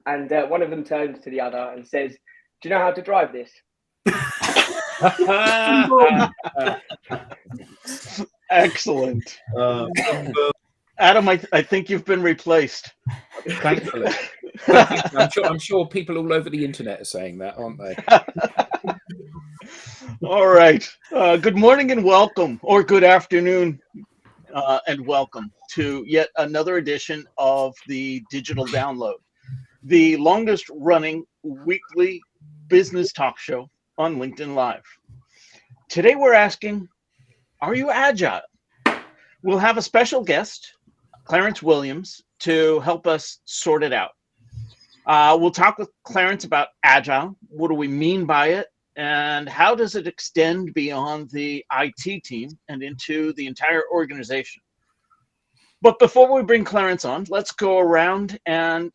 and one of them turns to the other and says, "Do you know how to drive this?" Excellent. Adam, I think you've been replaced. Thankfully. I'm sure people all over the internet are saying that, aren't they? All right. Good morning and welcome, or good afternoon and welcome to yet another edition of the Digital Download, the longest running weekly business talk show on LinkedIn Live. Today we're asking, are you agile? We'll have a special guest, Clarence Williams, to help us sort it out. We'll talk with Clarence about agile. What do we mean by it? And how does it extend beyond the IT team and into the entire organization? But before we bring Clarence on, let's go around and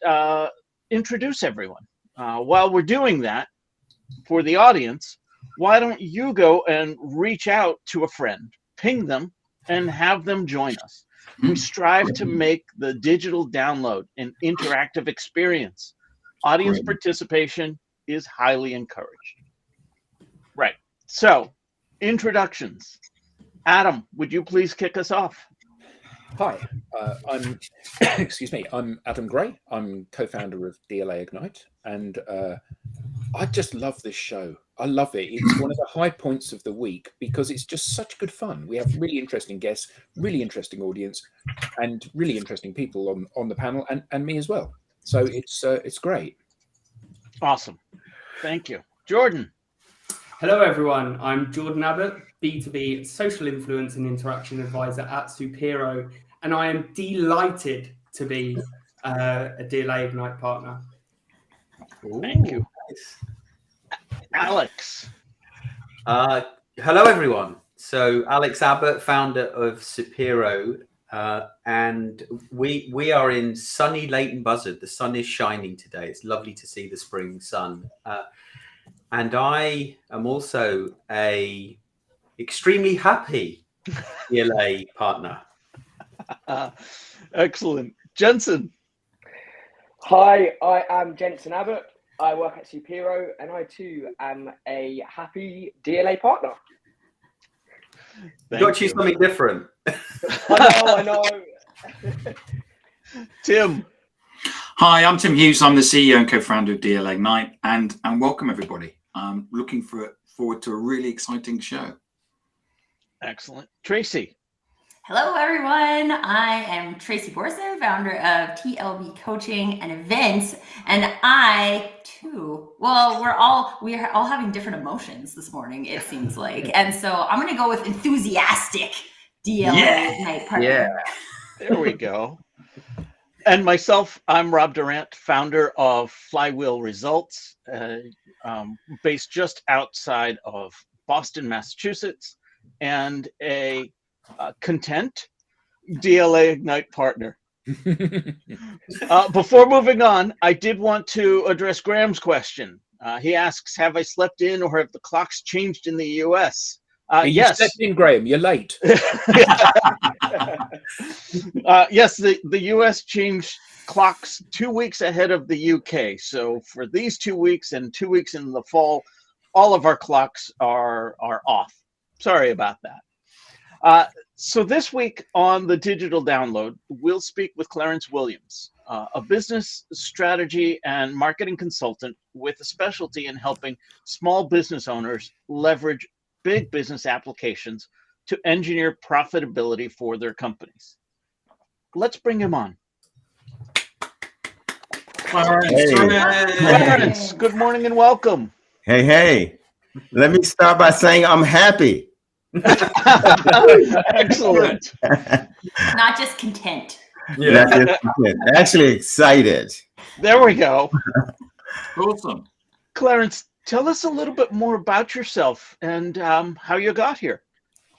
introduce everyone. While we're doing that, for the audience, why don't you go and reach out to a friend, ping them, and have them join us. We strive to make the digital download an interactive experience. Audience participation is highly encouraged. Right. So, introductions. Adam, would you please kick us off? Hi, I'm I'm Adam Gray. I'm co-founder of DLA Ignite, and I just love this show. I love it. It's one of the high points of the week because it's just such good fun. We have really interesting guests, really interesting audience, and really interesting people on the panel, and me as well. So it's great. Awesome. Thank you. Jordan. Hello, everyone. I'm Jordan Abbott, B2B social influence and interaction advisor at Supero, and I am delighted to be a DLA Ignite partner. Thank you. Alex. Hello, everyone. So Alex Abbott, founder of Supero, and we are in sunny Leighton Buzzard. The sun is shining today. It's lovely to see the spring sun. And I am also a extremely happy DLA partner. Excellent. Jensen. Hi, I am Jensen Abbott. I work at Supero, and I too am a happy DLA partner. Got you something different. I know. Tim. Hi, I'm Tim Hughes. I'm the CEO and co-founder of DLA Ignite, and welcome everybody. I'm looking forward to a really exciting show. Excellent. Tracy. Hello, everyone. I am Tracy Borson, founder of TLB Coaching and Events, and I too. Well, we are all having different emotions this morning, it seems like, and so I'm going to go with enthusiastic DLA Ignite partner. Yeah, there we go. And myself, I'm Rob Durant, founder of Flywheel Results, based just outside of Boston, Massachusetts, and a content DLA Ignite partner. Before moving on, I did want to address Graham's question. He asks, have I slept in or have the clocks changed in the US? You slept in, Graham. You're late. Yes, the US changed clocks 2 weeks ahead of the UK. So for these 2 weeks and 2 weeks in the fall, all of our clocks are off. Sorry about that. So this week on the Digital Download, we'll speak with Clarence Williams, a business strategy and marketing consultant with a specialty in helping small business owners leverage big business applications to engineer profitability for their companies. Let's bring him on. Clarence, good morning and welcome. Hey. Let me start by saying I'm happy. Excellent. Not just content. Yeah. Not just content. Actually excited. There we go. Awesome. Clarence, tell us a little bit more about yourself and how you got here.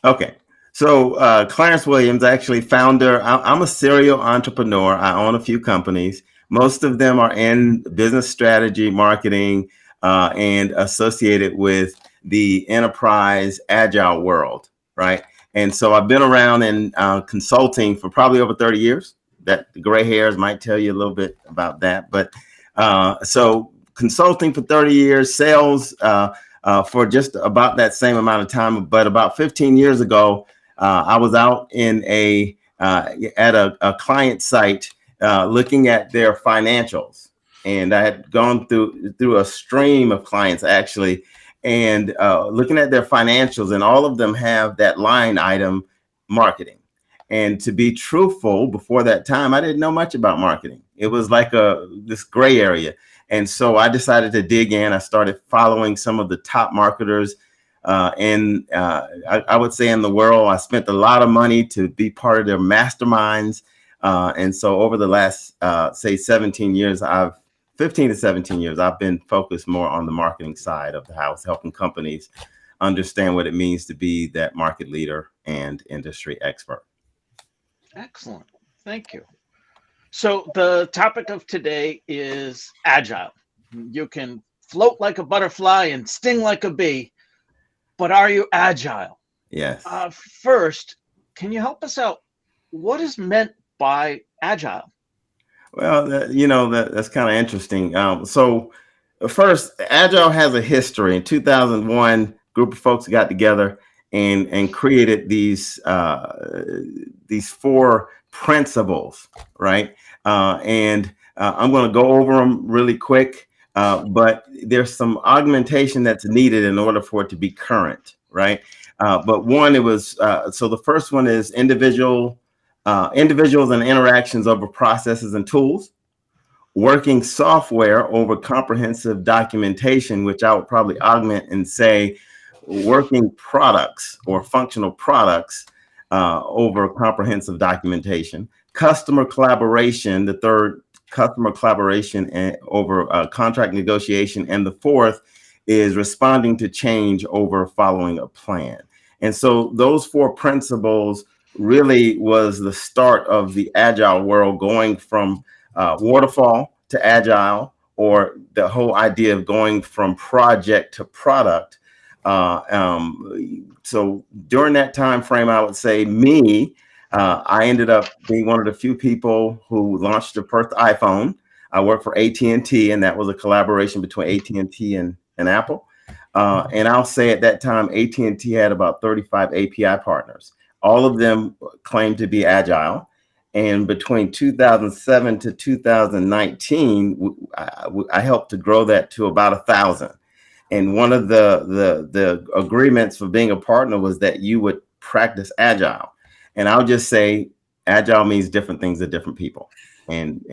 Okay. So Clarence Williams, actually founder. I'm a serial entrepreneur. I own a few companies. Most of them are in business strategy, marketing, and associated with the enterprise agile world, right? And so I've been around in consulting for probably over 30 years. That the gray hairs might tell you a little bit about that. But So consulting for 30 years, sales for just about that same amount of time. But about 15 years ago, I was out in at a client site looking at their financials. And I had gone through a stream of clients, actually, and looking at their financials, and all of them have that line item, marketing. And to be truthful, before that time, I didn't know much about marketing. It was like this gray area. And so I decided to dig in. I started following some of the top marketers I would say in the world. I spent a lot of money to be part of their masterminds. And so over the last, say, 15 to 17 years, I've been focused more on the marketing side of the house, helping companies understand what it means to be that market leader and industry expert. Excellent. Thank you. So the topic of today is Agile. You can float like a butterfly and sting like a bee, but are you agile? Yes. First, can you help us out? What is meant by agile? Well, that's kind of interesting. So first, Agile has a history. In 2001, a group of folks got together and created these 4 principles, right? And I'm going to go over them really quick, but there's some augmentation that's needed in order for it to be current, right? But one, it was, so the first one is individuals and interactions over processes and tools, working software over comprehensive documentation, which I would probably augment and say working products or functional products over comprehensive documentation, customer collaboration, the third, customer collaboration and over contract negotiation, and the fourth is responding to change over following a plan. And so those 4 principles really was the start of the Agile world, going from waterfall to Agile, or the whole idea of going from project to product. So during that time frame, I would say I ended up being one of the few people who launched the first iPhone. I worked for AT&T, and that was a collaboration between AT&T and Apple. And I'll say at that time, AT&T had about 35 API partners. All of them claimed to be Agile. And between 2007 to 2019, I helped to grow that to about 1,000. And one of the agreements for being a partner was that you would practice Agile. And I'll just say Agile means different things to different people. And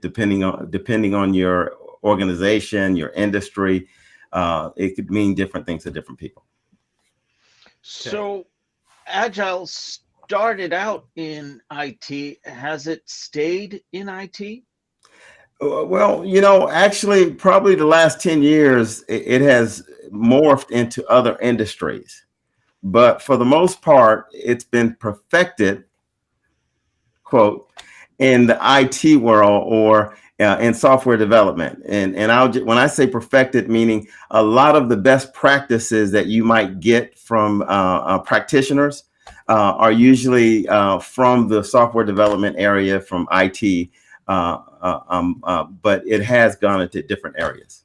depending on your organization, your industry, it could mean different things to different people. So Agile started out in IT. Has it stayed in IT? Well, actually, probably the last 10 years, it has morphed into other industries. But for the most part, it's been perfected, quote, in the IT world or in software development. And when I say perfected, meaning a lot of the best practices that you might get from practitioners are usually from the software development area, from IT, but it has gone into different areas.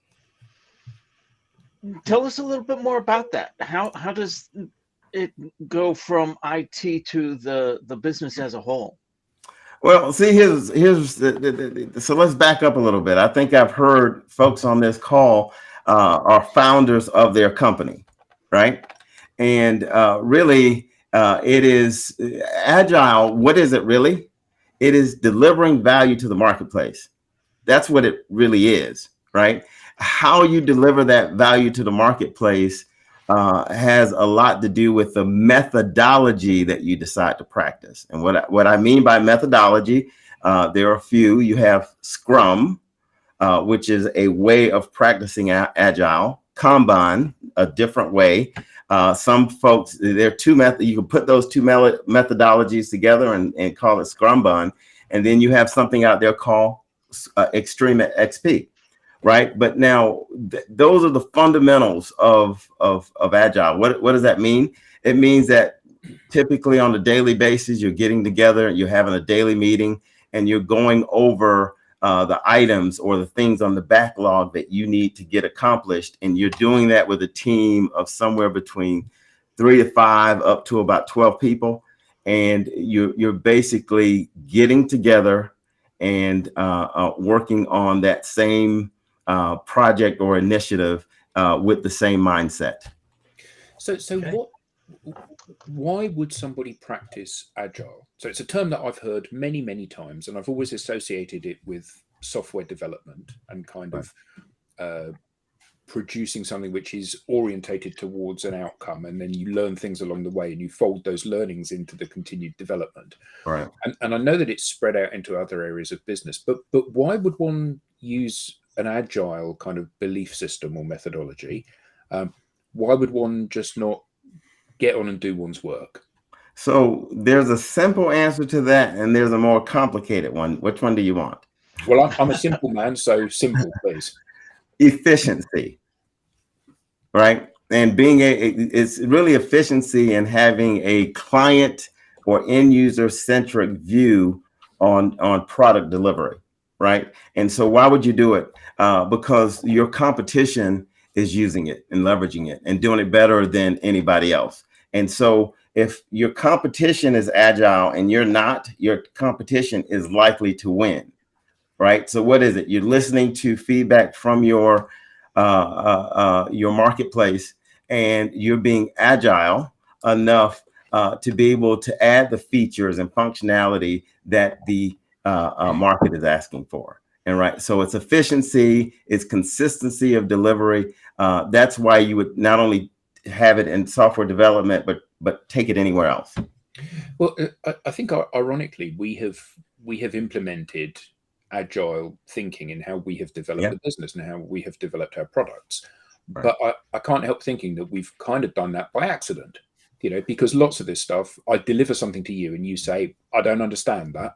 Tell us a little bit more about that. How does it go from IT to the business as a whole? Well, see, so let's back up a little bit. I think I've heard folks on this call are founders of their company, right? And really, it is Agile. What is it really? It is delivering value to the marketplace. That's what it really is, right? How you deliver that value to the marketplace has a lot to do with the methodology that you decide to practice. And what I mean by methodology, there are a few. You have Scrum, which is a way of practicing Agile. Kanban, a different way. Some folks, there are 2 methods. You can put those 2 methodologies together and call it Scrumban. And then you have something out there called Extreme XP. Right. But now those are the fundamentals of Agile. What does that mean? It means that typically on a daily basis, you're getting together, you're having a daily meeting, and you're going over the items or the things on the backlog that you need to get accomplished. And you're doing that with a team of somewhere between 3 to 5 up to about 12 people. And you're basically getting together and working on that same project or initiative with the same mindset. So why would somebody practice Agile? So it's a term that I've heard many, many times, and I've always associated it with software development and kind of producing something which is orientated towards an outcome, and then you learn things along the way and you fold those learnings into the continued development. Right. And I know that it's spread out into other areas of business, but why would one use an Agile kind of belief system or methodology? Why would one just not get on and do one's work? So there's a simple answer to that, and there's a more complicated one. Which one do you want? Well, I'm a simple man, so simple, please. Efficiency, right? And it's really efficiency in having a client or end user centric view on product delivery, right? And so why would you do it? Because your competition is using it and leveraging it and doing it better than anybody else. And so if your competition is agile and you're not, your competition is likely to win, right? So what is it? You're listening to feedback from your marketplace, and you're being agile enough to be able to add the features and functionality that the market is asking for. And right, so it's efficiency, it's consistency of delivery. That's why you would not only have it in software development, but take it anywhere else. Well, I think ironically, we have implemented agile thinking in how we have developed the business and how we have developed our products. Right. But I can't help thinking that we've kind of done that by accident, because lots of this stuff, I deliver something to you and you say, I don't understand that.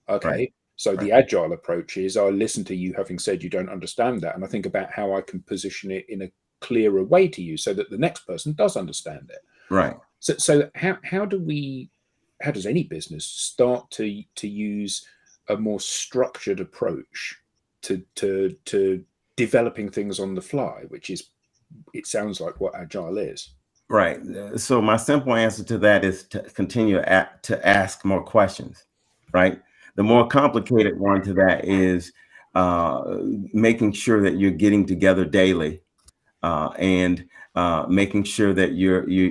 Okay. Right. So the agile approach is I listen to you having said you don't understand that, and I think about how I can position it in a clearer way to you so that the next person does understand it. Right. So how does any business start to use a more structured approach to developing things on the fly, which is, it sounds like what Agile is. Right. So my simple answer to that is to continue to ask more questions, right? The more complicated one to that is making sure that you're getting together daily and making sure that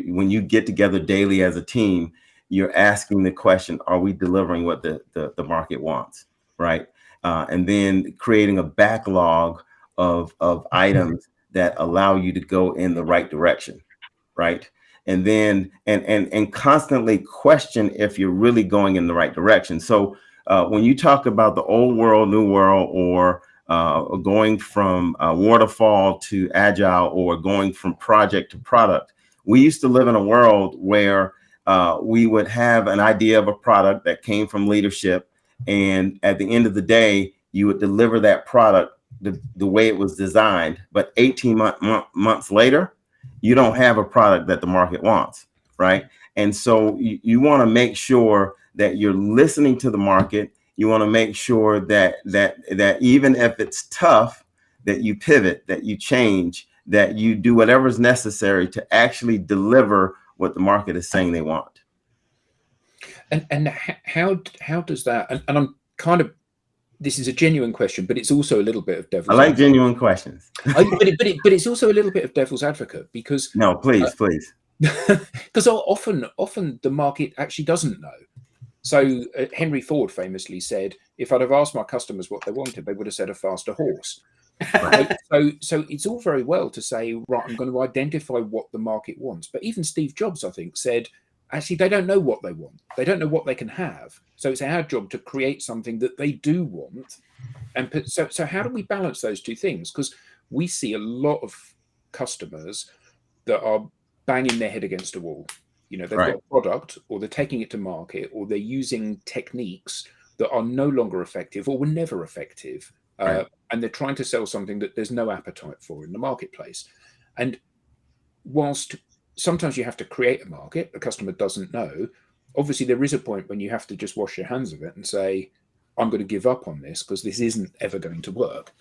when you get together daily as a team, you're asking the question, are we delivering what the market wants, right? And then creating a backlog of items that allow you to go in the right direction, right? And then and constantly question if you're really going in the right direction. So when you talk about the old world, new world, or going from waterfall to agile, or going from project to product, we used to live in a world where we would have an idea of a product that came from leadership, and at the end of the day, you would deliver that product the way it was designed. But 18 months later, you don't have a product that the market wants, right? And so you want to make sure that you're listening to the market. You want to make sure that even if it's tough, that you pivot, that you change, that you do whatever's necessary to actually deliver what the market is saying they want. And how does that? And I'm kind of, this is a genuine question, but it's also a little bit of devil's. I like genuine questions. But it's also a little bit of devil's advocate, because no, please. Because often the market actually doesn't know. So Henry Ford famously said, if I'd have asked my customers what they wanted, they would have said a faster horse. Right? So it's all very well to say, right, I'm going to identify what the market wants. But even Steve Jobs, I think, said, actually, they don't know what they want. They don't know what they can have. So it's our job to create something that they do want. And so how do we balance those two things? Because we see a lot of customers that are banging their head against a wall. They've got a product, or they're taking it to market, or they're using techniques that are no longer effective or were never effective. And they're trying to sell something that there's no appetite for in the marketplace. And whilst sometimes you have to create a market, the customer doesn't know, obviously there is a point when you have to just wash your hands of it and say, I'm going to give up on this because this isn't ever going to work.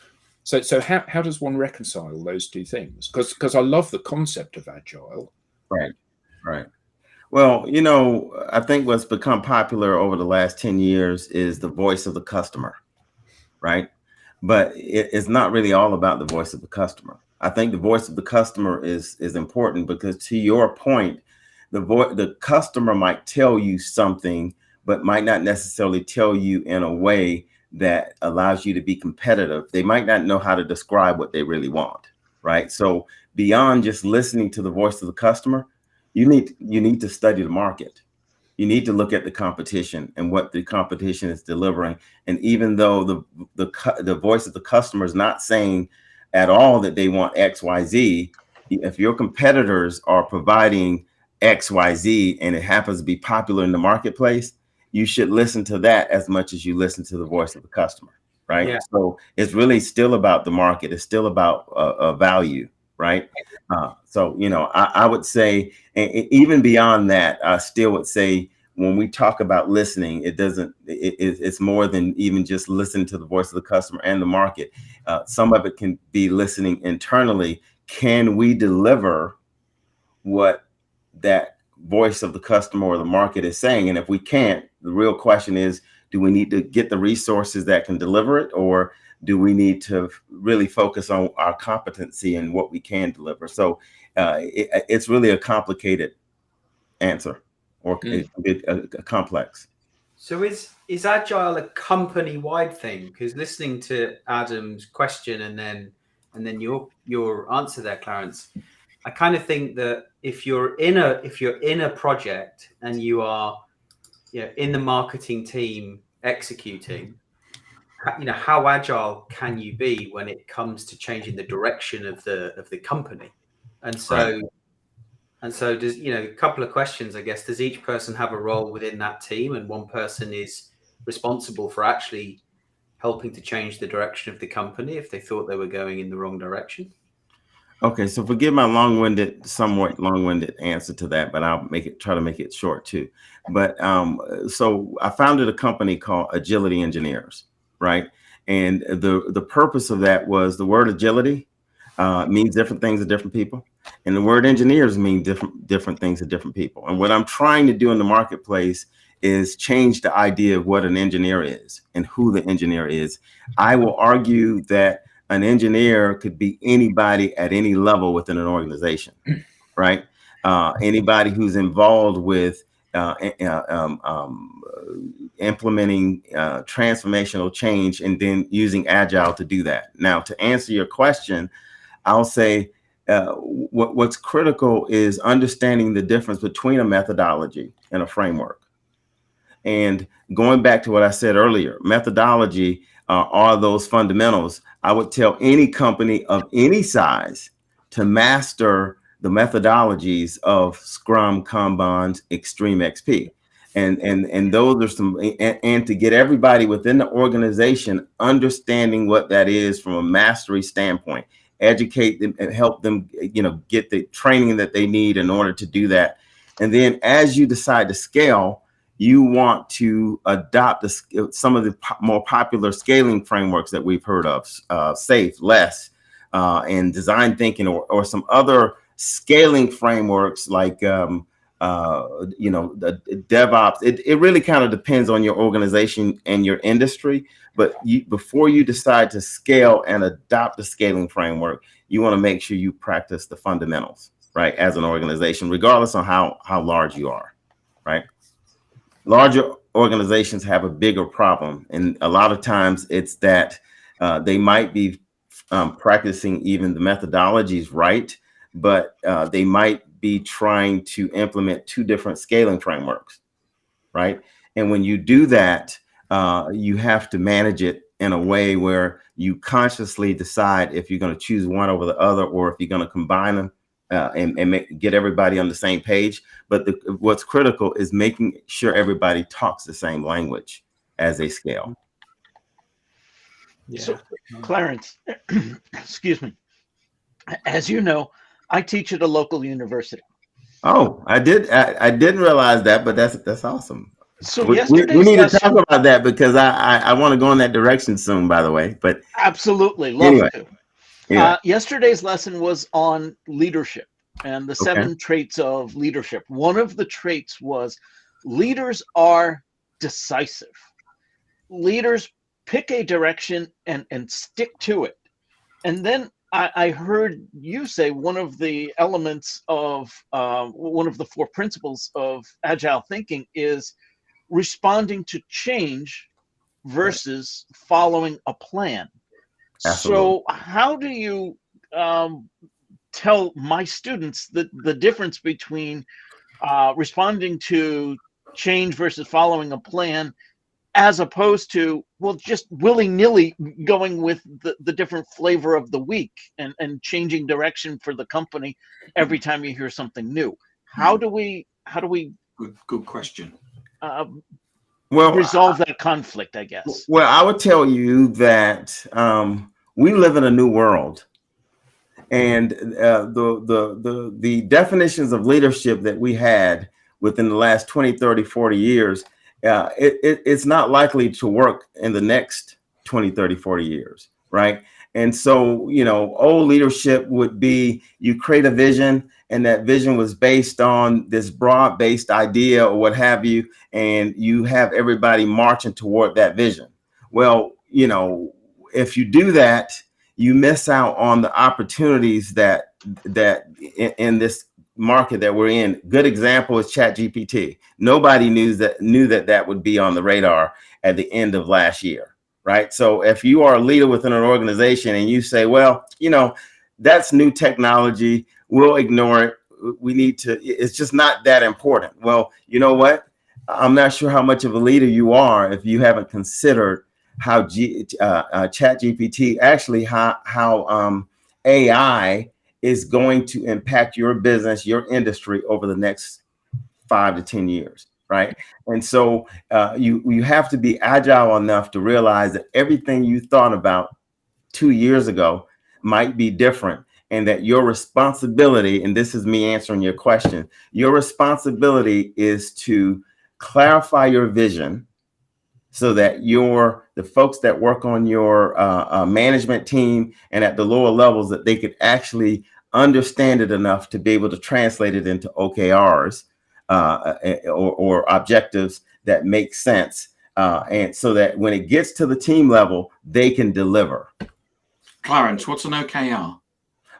So how does one reconcile those two things? Because I love the concept of Agile. Right. Well, you know, I think what's become popular over the last 10 years is the voice of the customer, right? But it's not really all about the voice of the customer. I think the voice of the customer is important because, to your point, the customer might tell you something, but might not necessarily tell you in a way that allows you to be competitive. They might not know how to describe what they really want, right? So beyond just listening to the voice of the customer, you need to study the market. You need to look at the competition and what the competition is delivering. And even though the voice of the customer is not saying at all that they want X, Y, Z, if your competitors are providing X, Y, Z, and it happens to be popular in the marketplace, you should listen to that as much as you listen to the voice of the customer, right? Yeah. So it's really still about the market. It's still about value, right? So, you know, I would say, and even beyond that, I still would say, when we talk about listening, it's more than even just listening to the voice of the customer and the market. Some of it can be listening internally. Can we deliver what that voice of the customer or the market is saying? And if we can't, the real question is, do we need to get the resources that can deliver it, or do we need to really focus on our competency and what we can deliver? So it's really a complicated answer, or a complex. So is Agile a company-wide thing? Because listening to Adam's question and then your answer there, Clarence, I kind of think that if you're in a project and you are, you know, in the marketing team executing, you know, how agile can you be when it comes to changing the direction of the company? And so Right. And so does, you know, a couple of questions, I guess. Does each person have a role within that team, and one person is responsible for actually helping to change the direction of the company if they thought they were going in the wrong direction? Okay, so forgive my somewhat long-winded answer to that, but I'll try to make it short too. But so I founded a company called Agility Engineers, right? And the purpose of that was, the word agility means different things to different people, and the word engineers mean different things to different people. And what I'm trying to do in the marketplace is change the idea of what an engineer is and who the engineer is. I will argue that an engineer could be anybody at any level within an organization, right? Anybody who's involved with implementing transformational change and then using Agile to do that. Now, to answer your question, I'll say what's critical is understanding the difference between a methodology and a framework. And going back to what I said earlier, methodology are those fundamentals. I would tell any company of any size to master the methodologies of Scrum, Kanban, Extreme XP. And those are some, and to get everybody within the organization understanding what that is from a mastery standpoint, educate them and help them, you know, get the training that they need in order to do that. And then as you decide to scale, you want to adopt some of the more popular scaling frameworks that we've heard of, SAFe, LESS, and design thinking, or some other scaling frameworks like, you know, the DevOps. It really kind of depends on your organization and your industry. But before you decide to scale and adopt a scaling framework, you want to make sure you practice the fundamentals, right, as an organization, regardless of how large you are, right? Larger organizations have a bigger problem, and a lot of times it's that they might be practicing even the methodologies right, but they might be trying to implement two different scaling frameworks, right? And when you do that, you have to manage it in a way where you consciously decide if you're going to choose one over the other, or if you're going to combine them and get everybody on the same page. But what's critical is making sure everybody talks the same language as they scale. Yeah. So, Clarence, excuse me. As you know, I teach at a local university. Oh, I didn't realize that, but that's awesome. So We yesterday's need to lesson, talk about that because I want to go in that direction soon, by the way. But absolutely love anyway, to. anyway, Yesterday's lesson was on leadership and the okay. 7 traits of leadership. One of the traits was leaders are decisive. Leaders pick a direction and stick to it. And then I heard you say one of the elements of one of the 4 principles of agile thinking is responding to change versus following a plan. Absolutely. So how do you tell my students the difference between responding to change versus following a plan, as opposed to, well, just willy-nilly going with the different flavor of the week and changing direction for the company every time you hear something new? How do we Good question. Well, resolve that conflict, I guess? well, I would tell you that we live in a new world, and the definitions of leadership that we had within the last 20, 30, 40 years, it's not likely to work in the next 20, 30, 40 years, right? And so, old leadership would be you create a vision, and that vision was based on this broad-based idea or what have you, and you have everybody marching toward that vision. Well, if you do that, you miss out on the opportunities that in this market that we're in. Good example is ChatGPT. Nobody knew that would be on the radar at the end of last year, right? So if you are a leader within an organization and you say, well, that's new technology, we'll ignore it. It's just not that important. Well, you know what? I'm not sure how much of a leader you are if you haven't considered how ChatGPT, actually how AI is going to impact your business, your industry over the next 5 to 10 years, right? And so you have to be agile enough to realize that everything you thought about 2 years ago might be different, and that your responsibility, and this is me answering your question, your responsibility is to clarify your vision so that the folks that work on your management team and at the lower levels, that they could actually understand it enough to be able to translate it into OKRs or objectives that make sense. And so that when it gets to the team level, they can deliver. Clarence, what's an OKR?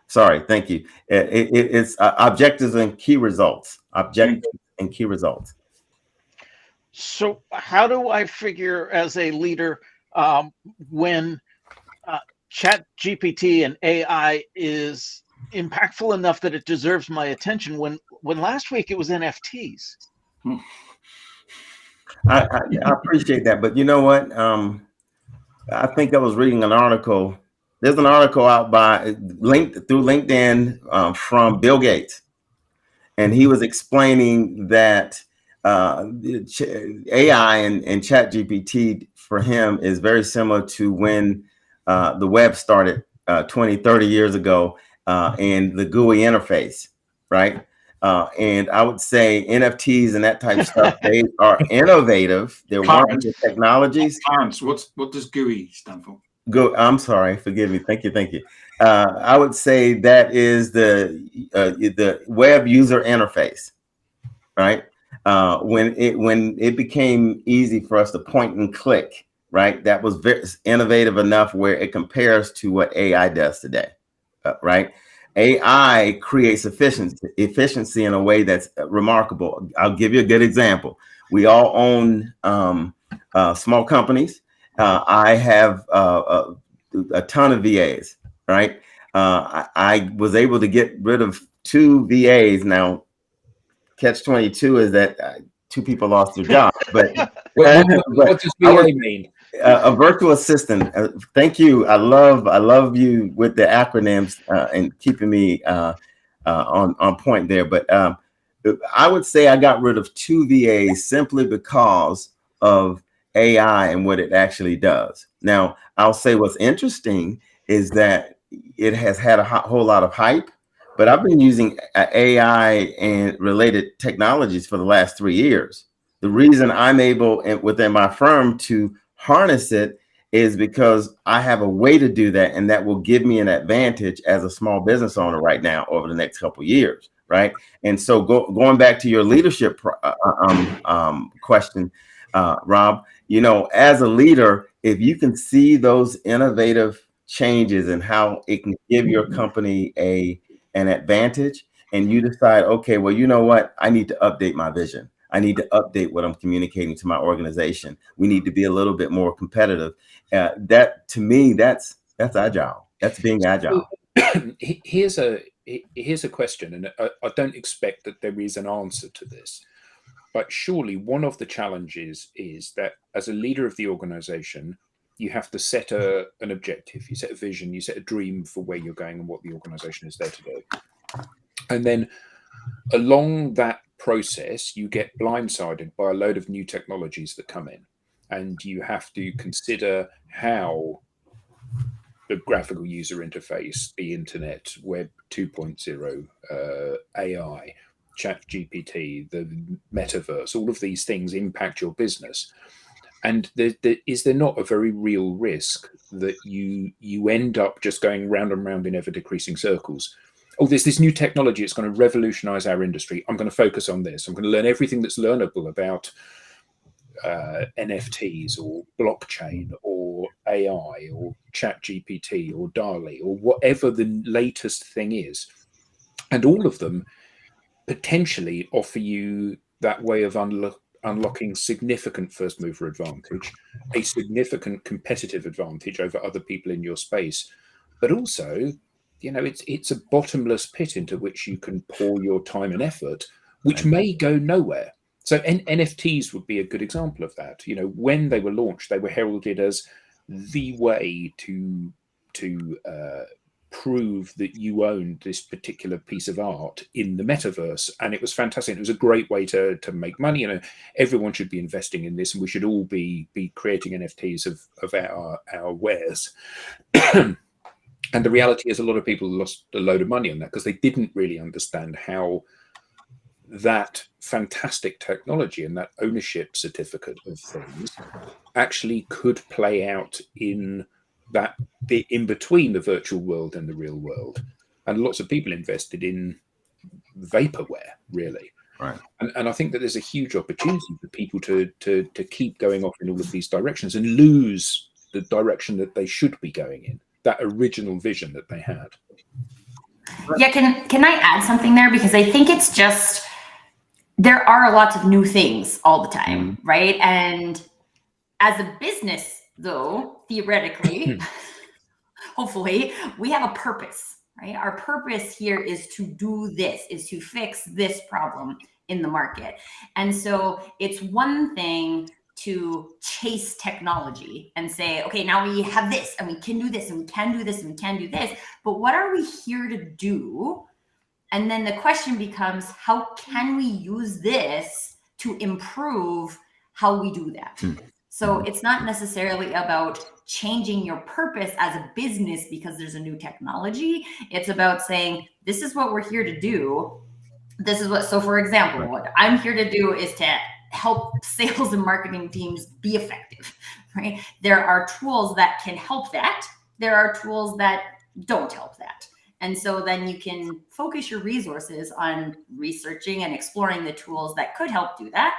Sorry, thank you. It's objectives and key results. Objectives and key results. So how do I figure as a leader when ChatGPT and AI is impactful enough that it deserves my attention when last week it was NFTs? I appreciate that, but you know what? I think I was reading an article. There's an article out through LinkedIn from Bill Gates, and he was explaining that AI and ChatGPT for him is very similar to when the web started 20, 30 years ago, and the GUI interface, right? And I would say NFTs and that type of stuff, they are innovative. They're wonderful technologies. Clarence, what does GUI stand for? I'm sorry, forgive me. Thank you. I would say that is the web user interface, right? When it became easy for us to point and click, right? That was very innovative enough where it compares to what AI does today, right? AI creates efficiency in a way that's remarkable. I'll give you a good example. We all own small companies. I have a ton of VAs, right? I was able to get rid of 2 VAs. Now, catch-22 is that 2 people lost their job. But what does VA mean? A virtual assistant. Thank you. I love you with the acronyms and keeping me on point there. But I would say I got rid of 2 VAs simply because of AI and what it actually does. Now, I'll say what's interesting is that it has had a whole lot of hype, but I've been using AI and related technologies for the last 3 years. The reason I'm able within my firm to harness it is because I have a way to do that, and that will give me an advantage as a small business owner right now over the next couple of years, right? And so going back to your leadership question, Rob, you know, as a leader, if you can see those innovative changes and how it can give your company an advantage, and you decide, okay, well, you know what, I need to update my vision. I need to update what I'm communicating to my organization. We need to be a little bit more competitive. That, to me, that's agile. That's being agile. Here's a question, and I don't expect that there is an answer to this, but surely one of the challenges is that as a leader of the organization, you have to set an objective, you set a vision, you set a dream for where you're going and what the organization is there to do. And then along that process, you get blindsided by a load of new technologies that come in, and you have to consider how the graphical user interface, the internet, Web 2.0, AI, ChatGPT, the metaverse, all of these things impact your business. And is there not a very real risk that you end up just going round and round in ever decreasing circles? Oh, there's this new technology, it's going to revolutionize our industry. I'm going to focus on this. I'm going to learn everything that's learnable about NFTs or blockchain or AI or ChatGPT or DALI or whatever the latest thing is. And all of them potentially offer you that way of unlocking significant first mover advantage, a significant competitive advantage over other people in your space, but also, you know, it's a bottomless pit into which you can pour your time and effort, which may go nowhere. So NFTs would be a good example of that. You know, when they were launched, they were heralded as the way to prove that you owned this particular piece of art in the metaverse, and it was fantastic. It was a great way to make money. You know, everyone should be investing in this, and we should all be creating NFTs of our wares. And the reality is, a lot of people lost a load of money on that because they didn't really understand how that fantastic technology and that ownership certificate of things actually could play out in that bit in between the virtual world and the real world. And lots of people invested in vaporware, really. Right. And I think that there's a huge opportunity for people to keep going off in all of these directions and lose the direction that they should be going in, that original vision that they had. Yeah, can I add something there? Because I think it's just, there are lots of new things all the time, right? And as a business, though, theoretically, hopefully, we have a purpose, right? Our purpose here is to do this, is to fix this problem in the market. And so it's one thing to chase technology and say, okay, now we have this and we can do this and we can do this and we can do this, but what are we here to do? And then the question becomes, how can we use this to improve how we do that? So it's not necessarily about changing your purpose as a business because there's a new technology. It's about saying, this is what we're here to do. This is what, so for example, what I'm here to do is to help sales and marketing teams be effective, right? There are tools that can help that. There are tools that don't help that. And so then you can focus your resources on researching and exploring the tools that could help do that.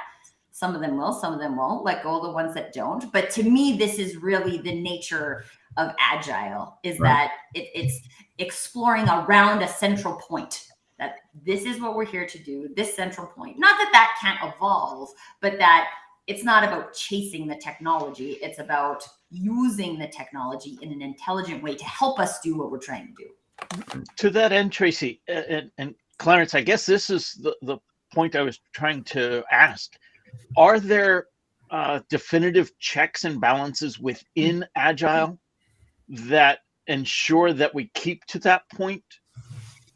Some of them will, some of them won't. Let go of the ones that don't. But to me, this is really the nature of Agile, is that it's exploring around a central point. That this is what we're here to do, this central point. Not that that can't evolve, but that it's not about chasing the technology. It's about using the technology in an intelligent way to help us do what we're trying to do. To that end, Tracy and Clarence, I guess this is the point I was trying to ask. Are there definitive checks and balances within Agile that ensure that we keep to that point,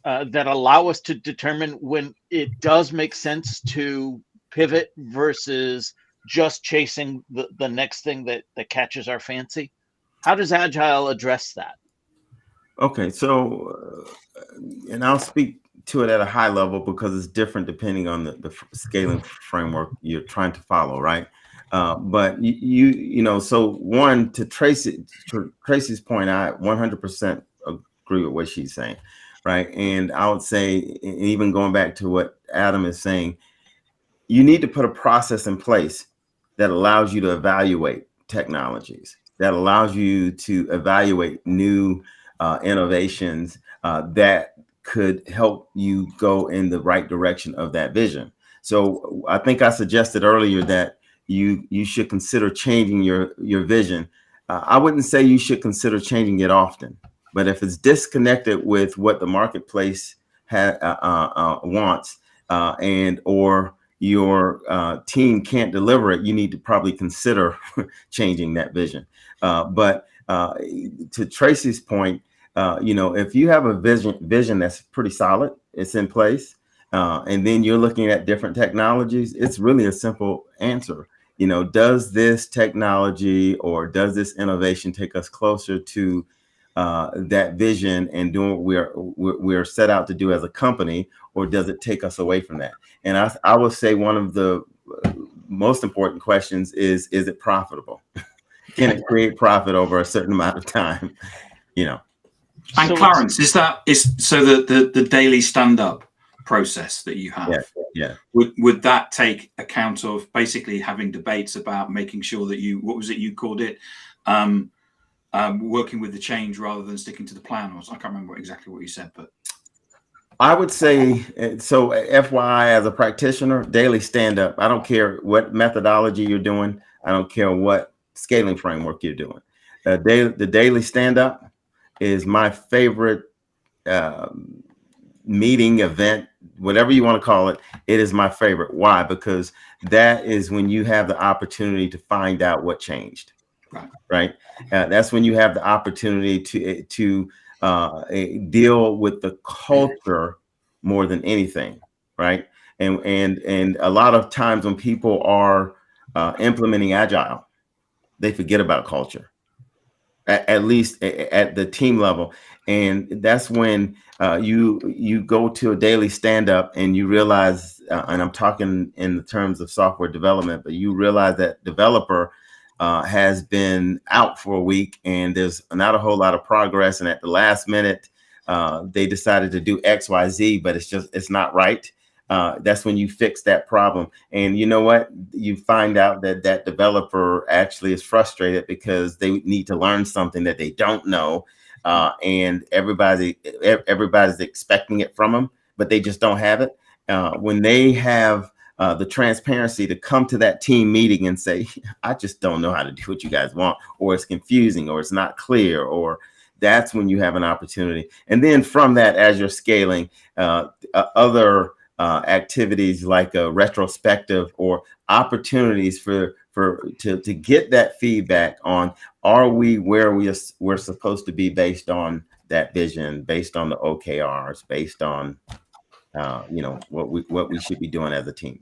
that allow us to determine when it does make sense to pivot versus just chasing the next thing that catches our fancy? How does Agile address that? Okay, so, and I'll speak to it at a high level because it's different depending on the scaling framework you're trying to follow, right? But you know, so one, to Tracy's point, I 100% agree with what she's saying, right? And I would say, even going back to what Adam is saying, you need to put a process in place that allows you to evaluate technologies, that allows you to evaluate new innovations that could help you go in the right direction of that vision. So I think I suggested earlier that you should consider changing your vision. I wouldn't say you should consider changing it often, but if it's disconnected with what the marketplace wants and or your team can't deliver it, you need to probably consider changing that vision. But to Tracy's point, you know, if you have a vision that's pretty solid, it's in place, and then you're looking at different technologies, it's really a simple answer. You know, does this technology or does this innovation take us closer to that vision and doing what we're set out to do as a company, or does it take us away from that? And I would say one of the most important questions is it profitable? Can it create profit over a certain amount of time? You know. And So Clarence, is so the daily stand-up process that you have? Yeah. Would that take account of basically having debates about making sure that what was it you called it? Working with the change rather than sticking to the plan, or I can't remember exactly what you said, but I would say, so FYI, as a practitioner, daily stand-up, I don't care what methodology you're doing. I don't care what scaling framework you're doing. The daily stand-up is my favorite meeting, event, whatever you want to call it. It is my favorite. Why? Because that is when you have the opportunity to find out what changed. Right. That's when you have the opportunity to deal with the culture more than anything. Right. And a lot of times when people are implementing Agile, they forget about culture, at least at the team level. And that's when you go to a daily stand-up and you realize, and I'm talking in the terms of software development, but you realize that developer has been out for a week and there's not a whole lot of progress. And at the last minute, they decided to do XYZ, but it's not right. That's when you fix that problem. And you know what? You find out that that developer actually is frustrated because they need to learn something that they don't know. And everybody's expecting it from them, but they just don't have it. When they have the transparency to come to that team meeting and say, I just don't know how to do what you guys want, or it's confusing, or it's not clear, or that's when you have an opportunity. And then from that, as you're scaling, other activities like a retrospective or opportunities to get that feedback on, are we where we're supposed to be based on that vision, based on the OKRs, based on what we should be doing as a team.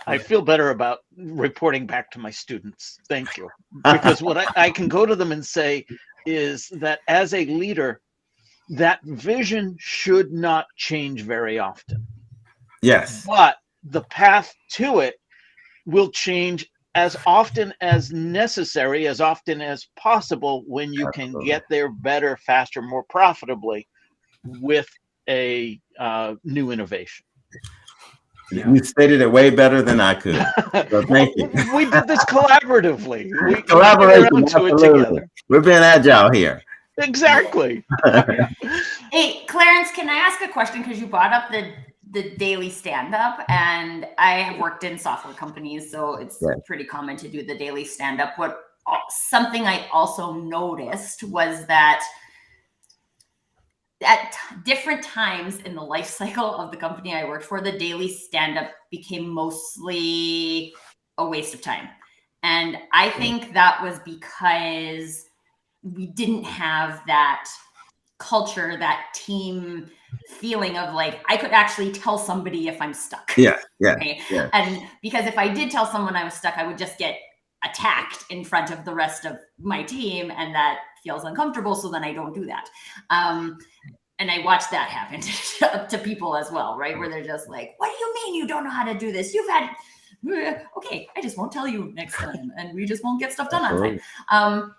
I feel better about reporting back to my students. Thank you. Because what I can go to them and say is that as a leader, that vision should not change very often. Yes. But the path to it will change as often as necessary, as often as possible, when you can get there better, faster, more profitably with a new innovation. Yeah. You stated it way better than I could. So thank you. We did this collaboratively. We Collaboration, to it together. We're being agile here. Exactly. Hey, Clarence, can I ask a question? Because you brought up the daily stand-up, and I have worked in software companies, so it's pretty common to do the daily stand-up. Something I also noticed was that at different times in the life cycle of the company I worked for, the daily stand-up became mostly a waste of time. And I think that was because we didn't have that culture, that team feeling of like, I could actually tell somebody if I'm stuck. Yeah. And because if I did tell someone I was stuck, I would just get attacked in front of the rest of my team, and that feels uncomfortable. So then I don't do that. and I watch that happen to people as well, right? Where they're just like, what do you mean you don't know how to do this? You've had, okay, I just won't tell you next time, and we just won't get stuff done on time.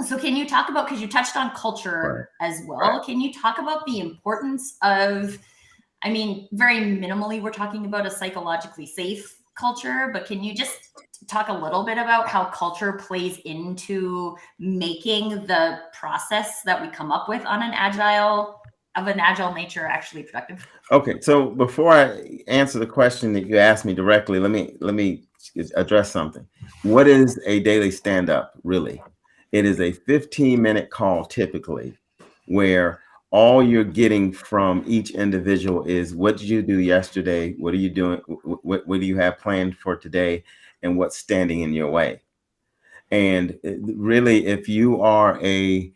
So can you talk about, because you touched on culture as well, can you talk about the importance of, I mean, very minimally, we're talking about a psychologically safe culture, but can you just talk a little bit about how culture plays into making the process that we come up with on an agile nature actually productive? Okay, so before I answer the question that you asked me directly, let me address something. What is a daily stand-up really? It is a 15-minute call typically, where all you're getting from each individual is, what did you do yesterday? What are you doing? What do you have planned for today? And what's standing in your way? And really, if you are a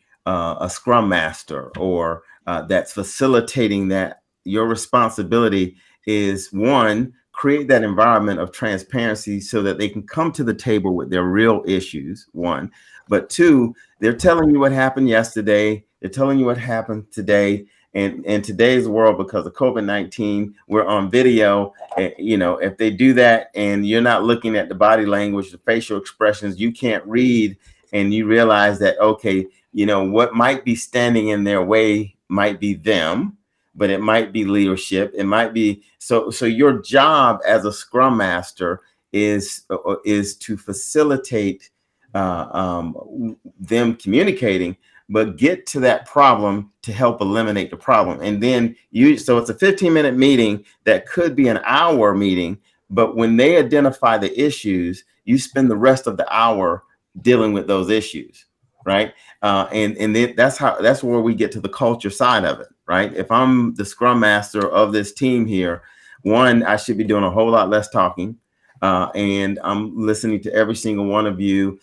scrum master or that's facilitating that, your responsibility is, one, create that environment of transparency so that they can come to the table with their real issues, one. But two, they're telling you what happened yesterday. They're telling you what happened today. And in today's world, because of COVID-19, we're on video. You know, if they do that and you're not looking at the body language, the facial expressions, you can't read, and you realize that, okay, you know, what might be standing in their way might be them, but it might be leadership. It might be, so your job as a scrum master is to facilitate them communicating, but get to that problem to help eliminate the problem. And then so it's a 15-minute meeting that could be an hour meeting, but when they identify the issues, you spend the rest of the hour dealing with those issues, right? And then that's where we get to the culture side of it, right? If I'm the scrum master of this team here, one, I should be doing a whole lot less talking. And I'm listening to every single one of you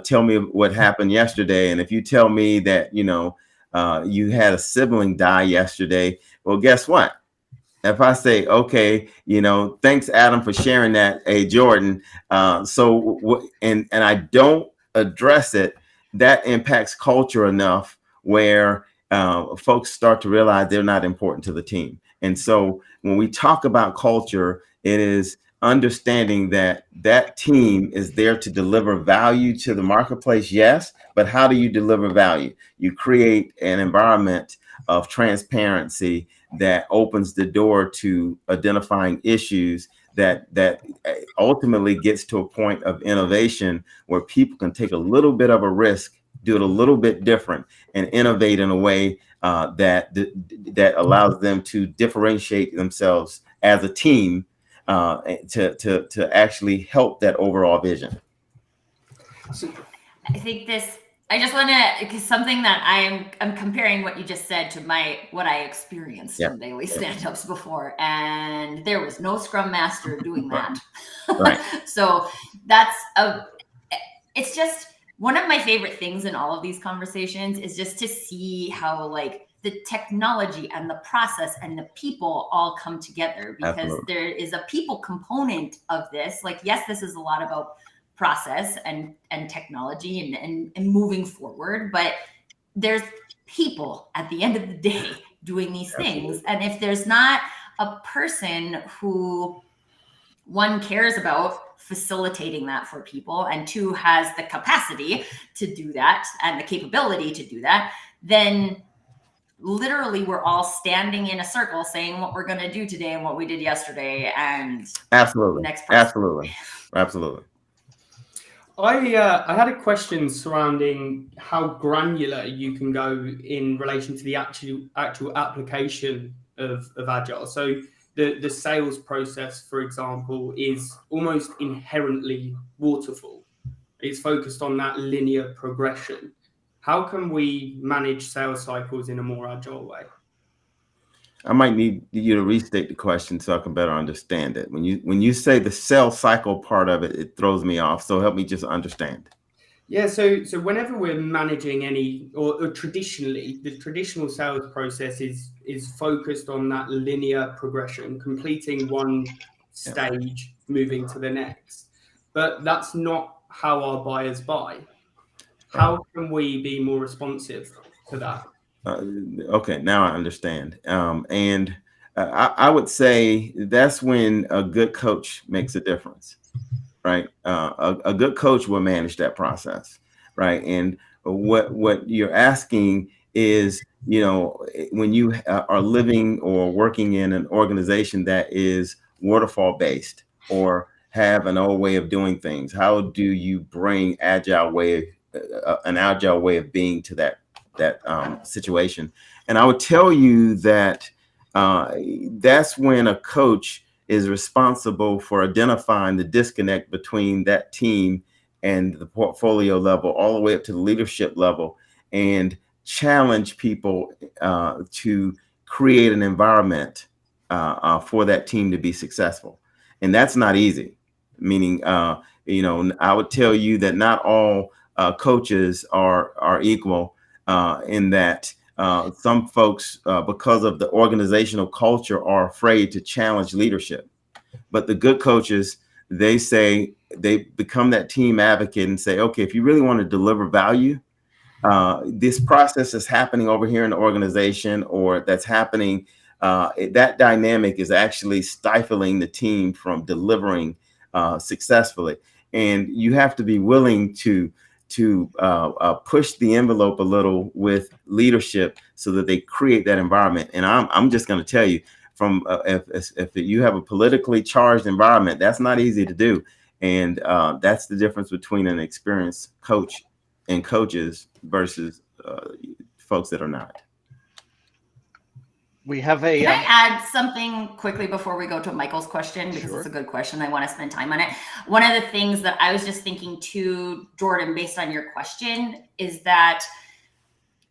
tell me what happened yesterday. And if you tell me that, you know, you had a sibling die yesterday, well, guess what? If I say, okay, you know, thanks, Adam, for sharing that, hey, Jordan. And I don't address it, that impacts culture enough where folks start to realize they're not important to the team. And so when we talk about culture, it is understanding that that team is there to deliver value to the marketplace, yes, but how do you deliver value? You create an environment of transparency that opens the door to identifying issues that ultimately gets to a point of innovation where people can take a little bit of a risk, do it a little bit different, and innovate in a way that allows them to differentiate themselves as a team to actually help that overall vision. I think I just want to, because something that I'm comparing what you just said to what I experienced in daily stand-ups before, and there was no scrum master doing that. Right. So it's just one of my favorite things in all of these conversations is just to see how like the technology and the process and the people all come together, because Absolutely. there is a people component of this. Like, yes, this is a lot about process and technology and moving forward, but there's people at the end of the day doing these things. And if there's not a person who, one, cares about facilitating that for people, and two, has the capacity to do that and the capability to do that, then literally we're all standing in a circle saying what we're going to do today and what we did yesterday, and Absolutely. next person. Absolutely. I had a question surrounding how granular you can go in relation to the actual application of Agile. So the sales process, for example, is almost inherently waterfall. It's focused on that linear progression. How can we manage sales cycles in a more agile way? I might need you to restate the question so I can better understand it. When you say the sales cycle part of it, it throws me off. So help me just understand. Yeah, so whenever we're managing or traditionally, the traditional sales process is focused on that linear progression, completing one stage, moving to the next. But that's not how our buyers buy. How can we be more responsive to that? Okay, now I understand. And I would say that's when a good coach makes a difference, right? A good coach will manage that process, right? And what you're asking is, when you are living or working in an organization that is waterfall based or have an old way of doing things, how do you bring an agile way of being to that situation? And I would tell you that that's when a coach is responsible for identifying the disconnect between that team and the portfolio level, all the way up to the leadership level, and challenge people to create an environment for that team to be successful. And that's not easy. Meaning, I would tell you that not all coaches are equal in that some folks, because of the organizational culture, are afraid to challenge leadership. But the good coaches, they become that team advocate and say, okay, if you really want to deliver value, this process is happening over here in the organization, or that's happening, that dynamic is actually stifling the team from delivering successfully. And you have to be willing to push the envelope a little with leadership so that they create that environment. And I'm just going to tell you, from if you have a politically charged environment, that's not easy to do. And that's the difference between an experienced coach and coaches versus folks that are not. We have Can I add something quickly before we go to Michael's question? Because Sure. It's a good question. I want to spend time on it. One of the things that I was just thinking too, Jordan, based on your question, is that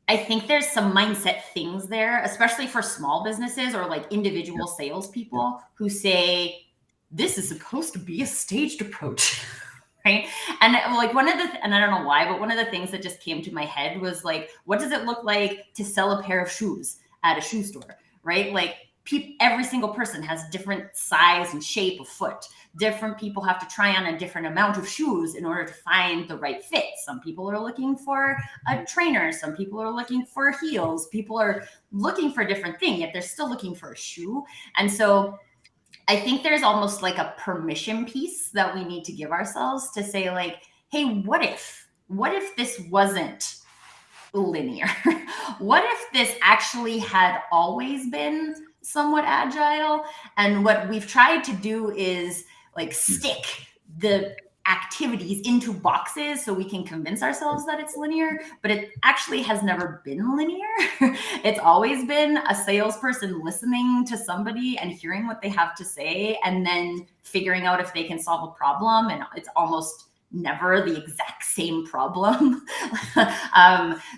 I think there's some mindset things there, especially for small businesses or like individual salespeople who say, this is supposed to be a staged approach. Right. And like and I don't know why, but one of the things that just came to my head was like, what does it look like to sell a pair of shoes at a shoe store? Right. Like every single person has different size and shape of foot. Different people have to try on a different amount of shoes in order to find the right fit. Some people are looking for a trainer. Some people are looking for heels. People are looking for a different thing, yet they're still looking for a shoe. And so I think there's almost like a permission piece that we need to give ourselves to say like, hey, what if this wasn't linear? What if this actually had always been somewhat agile? And what we've tried to do is like stick the activities into boxes so we can convince ourselves that it's linear, but it actually has never been linear. It's always been a salesperson listening to somebody and hearing what they have to say and then figuring out if they can solve a problem. And it's almost never the exact same problem.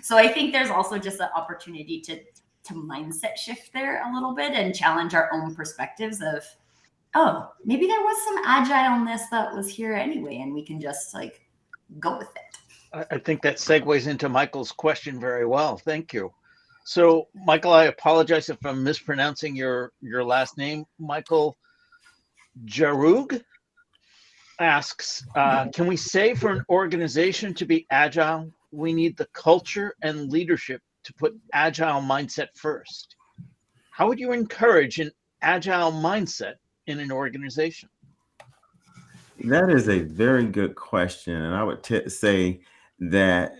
So I think there's also just an opportunity to mindset shift there a little bit and challenge our own perspectives of, oh, maybe there was some agileness that was here anyway, and we can just like go with it. I think that segues into Michael's question very well. Thank you. So, Michael, I apologize if I'm mispronouncing your last name. Michael Jarug asks, can we say for an organization to be agile, we need the culture and leadership to put agile mindset first? How would you encourage an agile mindset in an organization? That is a very good question. And I would say that,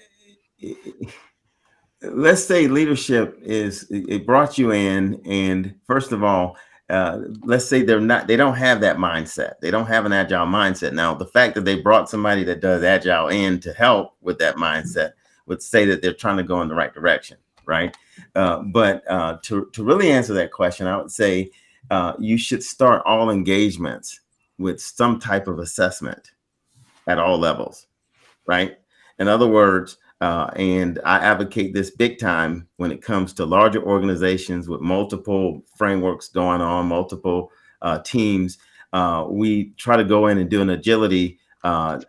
let's say leadership it brought you in, and first of all, let's say they don't have that mindset. They don't have an agile mindset. Now, the fact that they brought somebody that does agile in to help with that mindset would say that they're trying to go in the right direction, right? But to really answer that question, I would say you should start all engagements with some type of assessment at all levels, right? In other words, and I advocate this big time when it comes to larger organizations with multiple frameworks going on, multiple teams. We try to go in and do an agility health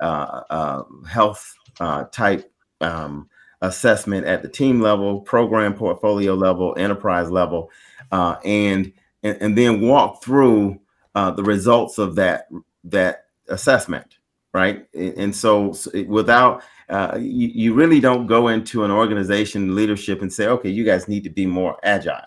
type assessment at the team level, program portfolio level, enterprise level, and then walk through the results of that assessment, right? And so without, you really don't go into an organization leadership and say, okay, you guys need to be more agile,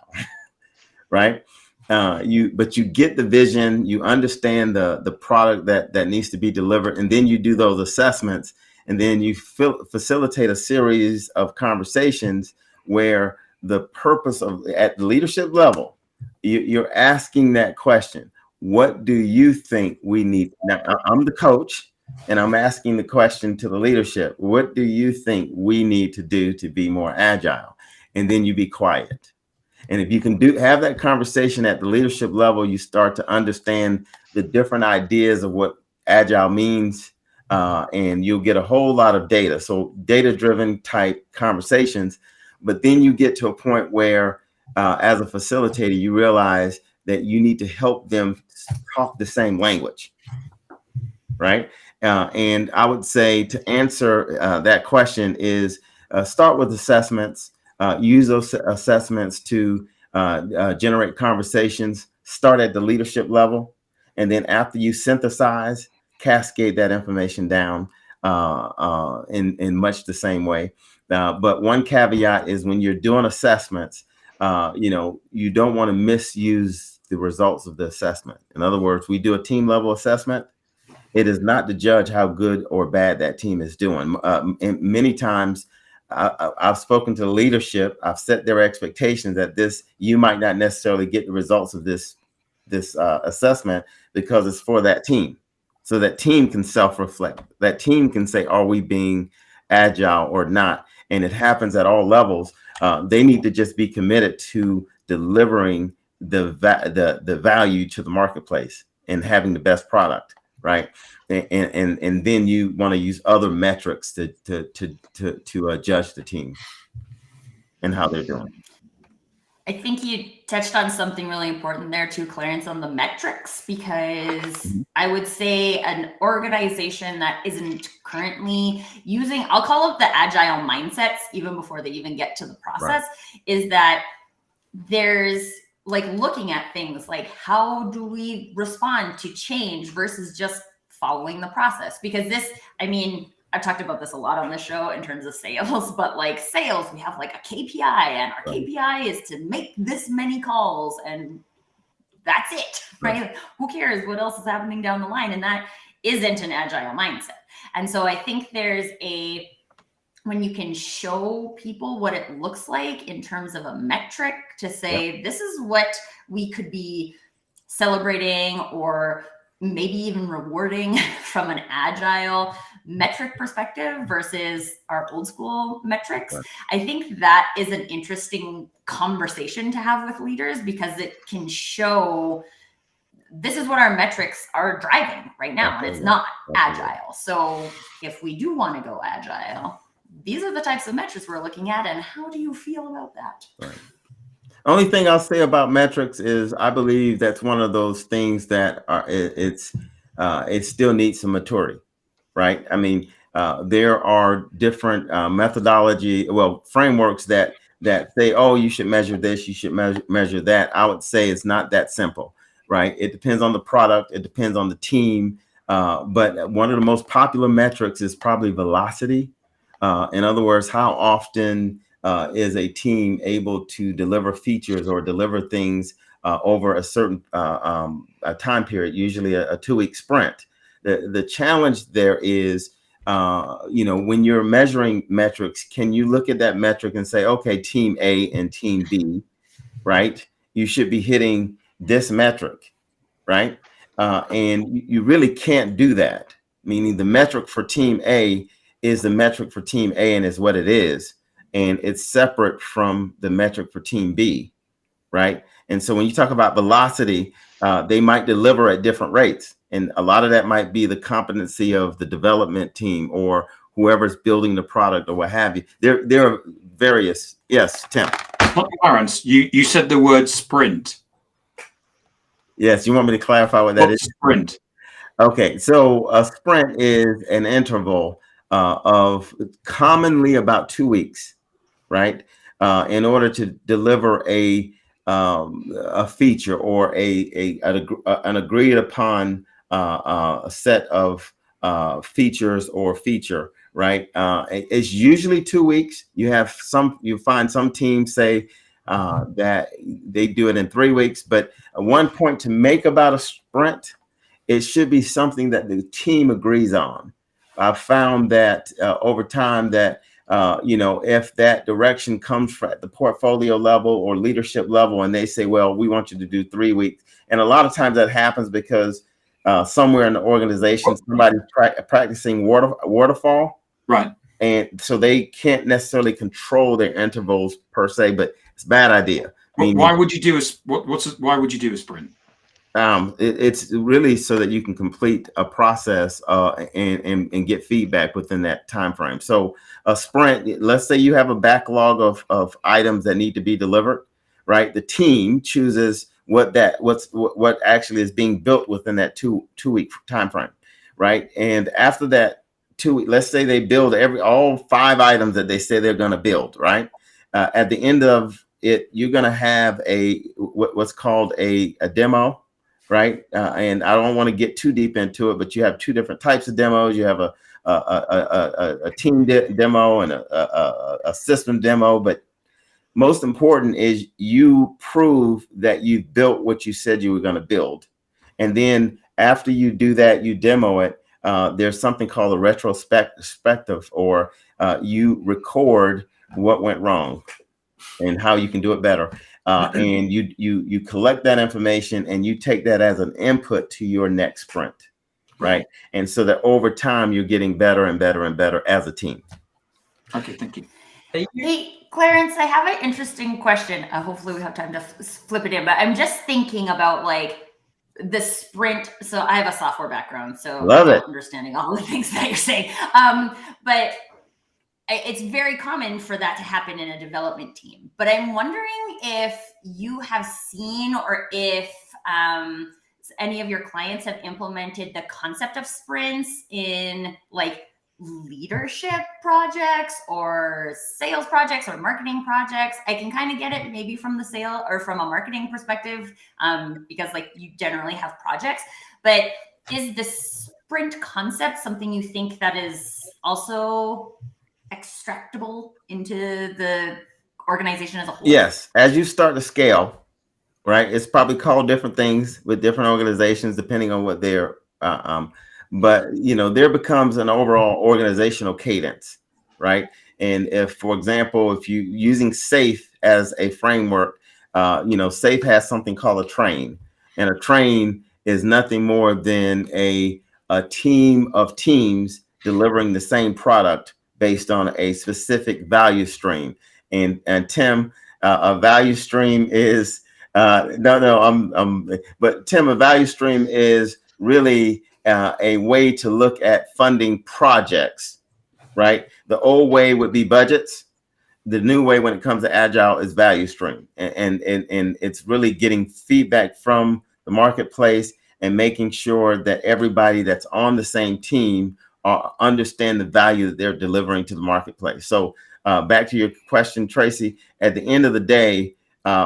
right? But you get the vision, you understand the product that needs to be delivered, and then you do those assessments, and then you facilitate a series of conversations where the purpose of, at the leadership level, you're asking that question: what do you think we need? Now, I'm the coach, and I'm asking the question to the leadership: what do you think we need to do to be more agile? And then you be quiet. And if you can have that conversation at the leadership level, you start to understand the different ideas of what agile means, and you'll get a whole lot of data. So data-driven type conversations. But then you get to a point where, as a facilitator, you realize that you need to help them talk the same language, right? And I would say, to answer that question is start with assessments. Use those assessments to generate conversations. Start at the leadership level, and then after you synthesize, cascade that information down in much the same way. But one caveat is, when you're doing assessments, you don't want to misuse the results of the assessment. In other words, we do a team level assessment. It is not to judge how good or bad that team is doing. And many times, I've spoken to the leadership. I've set their expectations that you might not necessarily get the results of this assessment, because it's for that team. So that team can self-reflect. That team can say, are we being agile or not? And it happens at all levels. They need to just be committed to delivering the value to the marketplace and having the best product, right? And then you want to use other metrics to judge the team and how they're doing. I think you touched on something really important there too, Clarence, on the metrics, because I would say an organization that isn't currently using, I'll call it the agile mindsets, even before they even get to the process, is that there's like looking at things like, how do we respond to change versus just following the process? Because I've talked about this a lot on the show in terms of sales, but like sales, we have like a KPI, and our KPI is to make this many calls, and that's it, right? Like, who cares what else is happening down the line? And that isn't an agile mindset. And so I think when you can show people what it looks like in terms of a metric to say, this is what we could be celebrating or maybe even rewarding from an agile metric perspective versus our old school metrics. I think that is an interesting conversation to have with leaders, because it can show this is what our metrics are driving right now, and it's not agile. So if we do want to go agile, these are the types of metrics we're looking at, and how do you feel about that? Right. Only thing I'll say about metrics is I believe that's one of those things that it still needs some maturity, right? I mean, there are different frameworks that say, oh, you should measure this, you should measure that. I would say it's not that simple, right? It depends on the product, it depends on the team. But one of the most popular metrics is probably velocity. In other words, how often is a team able to deliver features or deliver things over a certain a time period, usually a 2-week sprint. The challenge there is, when you're measuring metrics, can you look at that metric and say, okay, team A and team B, right? You should be hitting this metric, right? And you really can't do that. Meaning the metric for team A is the metric for team A and is what it is. And it's separate from the metric for team B, right? And so when you talk about velocity, they might deliver at different rates. And a lot of that might be the competency of the development team or whoever's building the product or what have you. There are various, yes, Tim. Clarence, you said the word sprint. Yes, you want me to clarify what that is? Sprint. Okay, so a sprint is an interval of commonly about 2 weeks, right? In order to deliver a feature or an agreed upon a set of features or feature, right? It's usually 2 weeks. You find some teams say that they do it in 3 weeks, but one point to make about a sprint, it should be something that the team agrees on. I've found that over time that if that direction comes from at the portfolio level or leadership level, and they say, well, we want you to do 3 weeks. And a lot of times that happens because somewhere in the organization, somebody's practicing waterfall. Right. And so they can't necessarily control their intervals per se, but it's a bad idea. Why would you do why would you do a sprint? It's really so that you can complete a process and get feedback within that time frame. So a sprint, let's say you have a backlog of items that need to be delivered, right? The team chooses what actually is being built within that two week time frame, right? And after that 2 weeks, let's say they build all 5 items that they say they're going to build, right? At the end of it, you're going to have what's called a demo. Right. And I don't want to get too deep into it, but you have 2 different types of demos. You have a team demo and a system demo. But most important is you prove that you built what you said you were going to build. And then after you do that, you demo it. There's something called a retrospective, or you record what went wrong and how you can do it better. And you collect that information and you take that as an input to your next sprint, right? And so that over time you're getting better and better and better as a team. Okay, thank you. Hey, Clarence, I have an interesting question. Hopefully we have time to flip it in, but I'm just thinking about like the sprint. So I have a software background, so Love it. Understanding all the things that you're saying. But it's very common for that to happen in a development team. But I'm wondering if you have seen, or if any of your clients have implemented the concept of sprints in like leadership projects or sales projects or marketing projects. I can kind of get it maybe from the sale or from a marketing perspective, because like you generally have projects. But is the sprint concept something you think that is also extractable into the organization as a whole? Yes, as you start to scale, right? It's probably called different things with different organizations depending on what they're. But there becomes an overall organizational cadence, right? And if, for example, if you using SAFe as a framework, SAFe has something called a train, and a train is nothing more than a team of teams delivering the same product based on a specific value stream. And Tim, a value stream is but Tim, a value stream is really a way to look at funding projects, right? The old way would be budgets. The new way when it comes to Agile is value stream. And it's really getting feedback from the marketplace and making sure that everybody that's on the same team understand the value that they're delivering to the marketplace. So back to your question, Tracy, at the end of the day,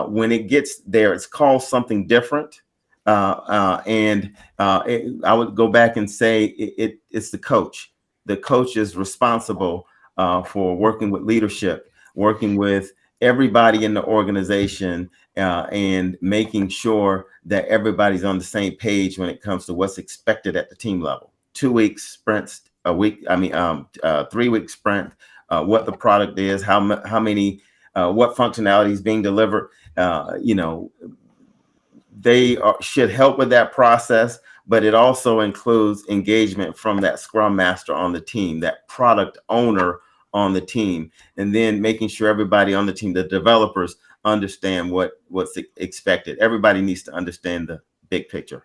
when it gets there, it's called something different. I would go back and say it's the coach. The coach is responsible for working with leadership, working with everybody in the organization, and making sure that everybody's on the same page when it comes to what's expected at the team level. 2 weeks sprints, 3 week sprint, what the product is, how many, what functionality is being delivered. They should help with that process, but it also includes engagement from that scrum master on the team, that product owner on the team, and then making sure everybody on the team, the developers, understand what's expected. Everybody needs to understand the big picture.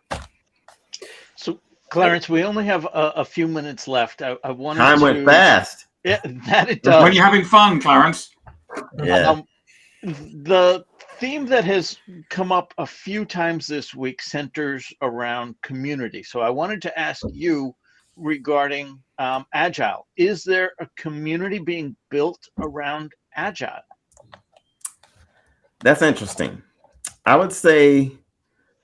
So, Clarence, we only have a few minutes left. I wanted Time went fast. Yeah, that it does. When you're having fun, Clarence. Yeah. The theme that has come up a few times this week centers around community. So I wanted to ask you regarding Agile. Is there a community being built around Agile? That's interesting. I would say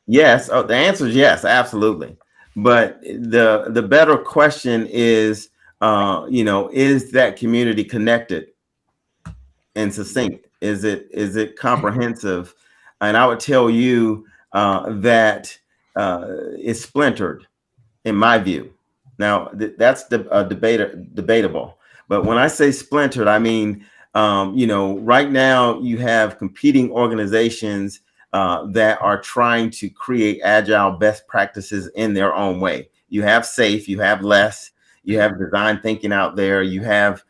yes. The answer is yes, absolutely. But the better question is, is that community connected and succinct? Is it comprehensive? And I would tell you that it's splintered, in my view. Now that's debatable. But when I say splintered, I mean, right now you have competing organizations that are trying to create agile best practices in their own way. You have SAFe, you have LESS, you have design thinking out there. You have,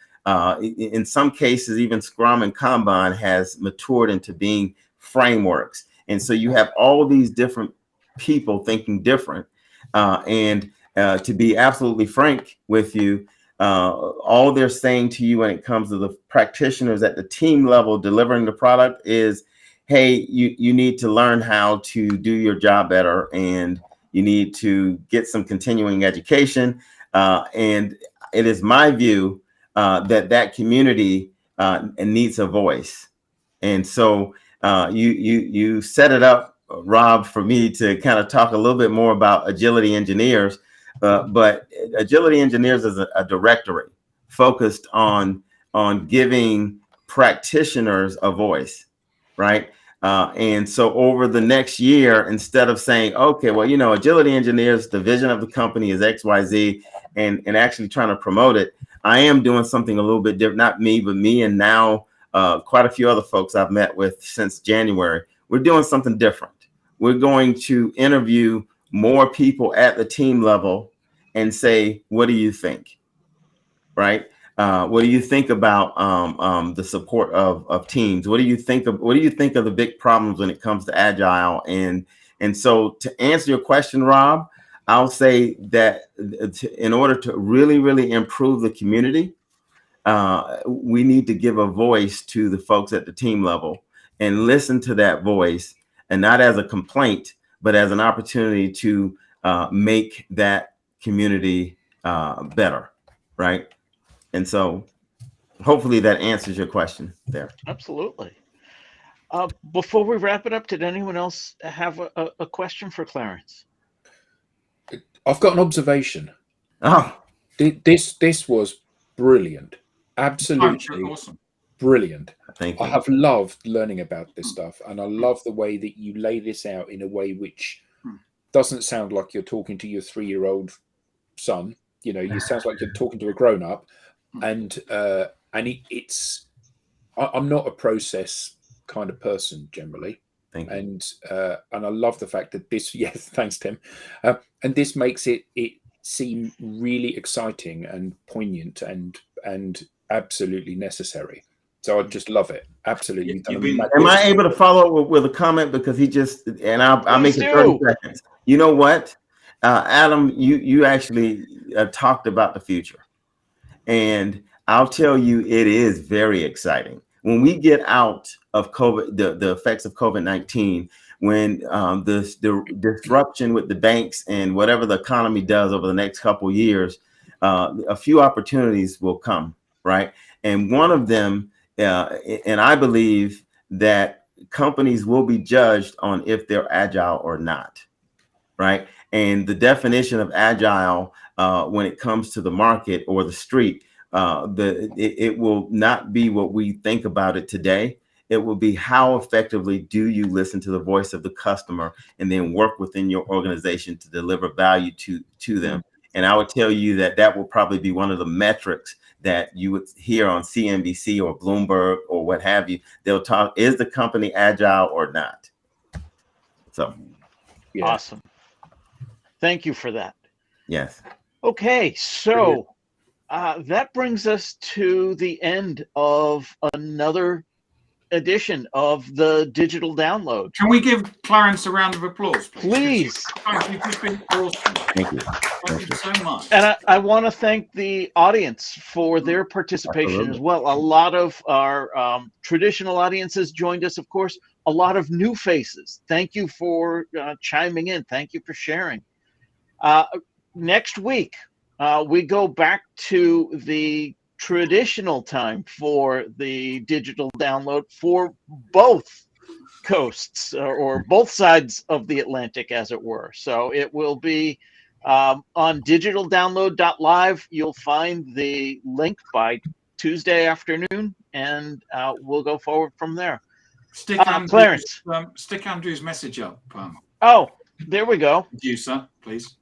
in some cases, even Scrum and Kanban has matured into being frameworks. And so you have all these different people thinking different. And to be absolutely frank with you, all they're saying to you when it comes to the practitioners at the team level delivering the product is, hey, you need to learn how to do your job better, and you need to get some continuing education. And it is my view that community needs a voice. And so you set it up, Rob, for me to kind of talk a little bit more about agility engineers. But agility engineers is a directory focused on giving practitioners a voice, right? And so over the next year, instead of saying, okay, well, agility engineers, the vision of the company is XYZ, and actually trying to promote it, I am doing something a little bit different. Not me, but me and now quite a few other folks I've met with since January. We're doing something different. We're going to interview more people at the team level and say, what do you think? Right? What do you think about the support of teams? What do you think of the big problems when it comes to Agile? And so to answer your question, Rob, I'll say that in order to really, really improve the community, we need to give a voice to the folks at the team level and listen to that voice, and not as a complaint, but as an opportunity to make that community better, right? And so hopefully that answers your question there. Absolutely. Before we wrap it up, did anyone else have a question for Clarence? I've got an observation. Oh, This was brilliant. Absolutely Awesome. brilliant. thank you. I have loved learning about this stuff, and I love the way that you lay this out in a way which doesn't sound like you're talking to your 3-year-old son. You sounds like you're talking to a grown-up, and it's. I'm not a process kind of person generally. Thank you. And I love the fact that this. Yes, thanks, Tim. And this makes it seem really exciting and poignant and absolutely necessary. So I just love it. Absolutely. Am I able to follow up with a comment, because he just, and I'll make it 30 seconds. You know what, Adam, you actually talked about the future, and I'll tell you, it is very exciting when we get out of COVID, the effects of COVID-19, when the disruption with the banks and whatever the economy does over the next couple of years, a few opportunities will come, right? And one of them, and I believe that companies will be judged on if they're agile or not, right? And the definition of agile when it comes to the market or the street, it will not be what we think about it today. It will be how effectively do you listen to the voice of the customer and then work within your organization to deliver value to them. And I would tell you that will probably be one of the metrics that you would hear on CNBC or Bloomberg or what have you. They'll talk, is the company agile or not? So, yeah. Awesome. Thank you for that. Yes. Okay, so that brings us to the end of another edition of the Digital Download. Can we give Clarence a round of applause, please? Clarence, you've just been awesome. Thank you. Thank you so much. And I want to thank the audience for their participation as well. A lot of our traditional audiences joined us, of course. A lot of new faces. Thank you for chiming in. Thank you for sharing. Next week, we go back to the traditional time for the Digital Download for both coasts or both sides of the Atlantic, as it were. So it will be On digitaldownload.live, you'll find the link by Tuesday afternoon, and we'll go forward from there. Stick Clarence. Stick Andrew's message up. Oh, there we go. Producer, please.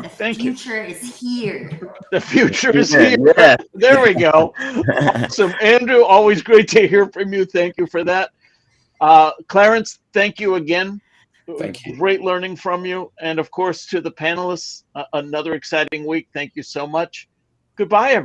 The Thank you. future is here. The future is Yeah, here. yeah. There we go. Awesome. Andrew, always great to hear from you. Thank you for that. Clarence, thank you again. Thank you. Great learning from you. And of course, to the panelists, another exciting week. Thank you so much. Goodbye, everyone.